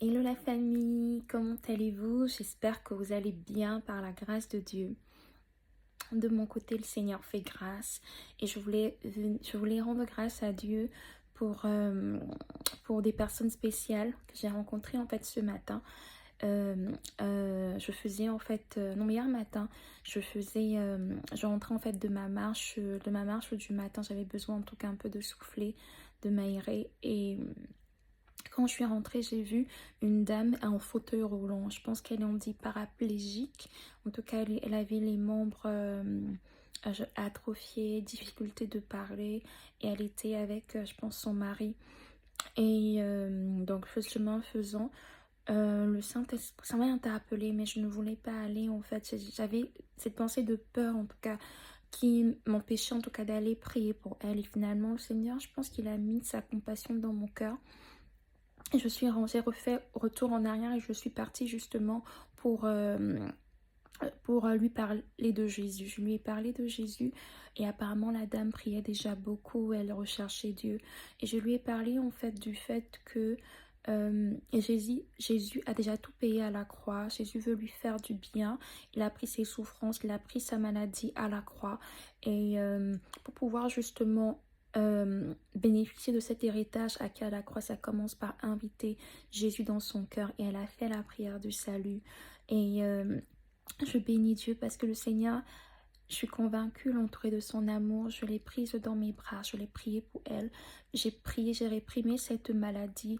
Hello la famille, comment allez-vous? J'espère que vous allez bien par la grâce de Dieu. De mon côté, le Seigneur fait grâce et je voulais rendre grâce à Dieu pour des personnes spéciales que j'ai rencontrées en fait ce matin. Je faisais en fait, non hier matin, je rentrais en fait de ma marche du matin. J'avais besoin en tout cas un peu de souffler, de m'aérer et quand je suis rentrée, j'ai vu une dame en fauteuil roulant. Je pense qu'elle est, on dit, paraplégique. En tout cas, elle avait les membres atrophiés, difficulté de parler. Et elle était avec, je pense, son mari. Et donc, ce chemin faisant, le Saint-Esprit, ça m'a interpellée, mais je ne voulais pas aller, en fait. J'avais cette pensée de peur, en tout cas, qui m'empêchait, en tout cas, d'aller prier pour elle. Et finalement, le Seigneur, je pense qu'il a mis sa compassion dans mon cœur. J'ai refait retour en arrière et je suis partie justement pour lui parler de Jésus. Je lui ai parlé de Jésus et apparemment la dame priait déjà beaucoup, elle recherchait Dieu. Et je lui ai parlé en fait du fait que Jésus a déjà tout payé à la croix. Jésus veut lui faire du bien. Il a pris ses souffrances, il a pris sa maladie à la croix. Et pour pouvoir justement bénéficier de cet héritage acquis à la croix, ça commence par inviter Jésus dans son cœur. Et elle a fait la prière du salut. Et je bénis Dieu parce que le Seigneur, je suis convaincue, l'entourer de son amour, je l'ai prise dans mes bras, je l'ai prié pour elle. J'ai prié, j'ai réprimé cette maladie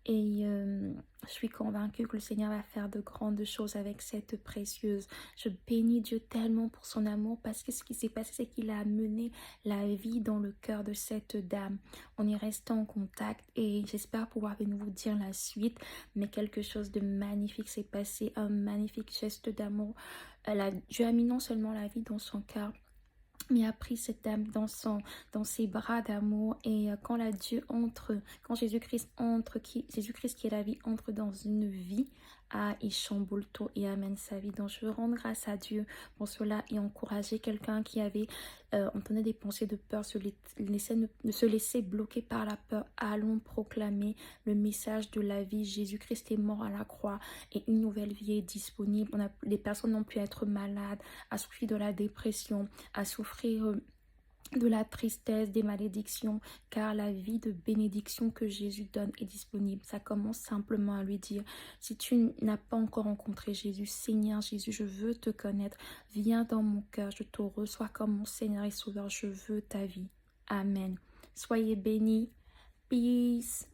et je suis convaincue que le Seigneur va faire de grandes choses avec cette précieuse. Je bénis Dieu tellement pour son amour parce que ce qui s'est passé, c'est qu'il a amené la vie dans le cœur de cette dame. On est resté en contact et j'espère pouvoir venir vous dire la suite, mais quelque chose de magnifique s'est passé, un magnifique geste d'amour. Dieu a mis non seulement la vie dans son cœur, mais a pris cette âme dans ses bras d'amour. Et quand Jésus-Christ qui est la vie entre dans une vie, il chamboule tout et amène sa vie. Donc je veux rendre grâce à Dieu pour cela et encourager quelqu'un qui avait entendu des pensées de peur, ne se laisser bloquer par la peur. Allons proclamer le message de la vie. Jésus-Christ est mort à la croix et une nouvelle vie est disponible. Les personnes n'ont pu être malades, à souffrir de la dépression, à souffrir de la tristesse, des malédictions, car la vie de bénédiction que Jésus donne est disponible. Ça commence simplement à lui dire, si tu n'as pas encore rencontré Jésus, Seigneur Jésus, je veux te connaître, viens dans mon cœur, je te reçois comme mon Seigneur et Sauveur, je veux ta vie. Amen. Soyez bénis. Peace.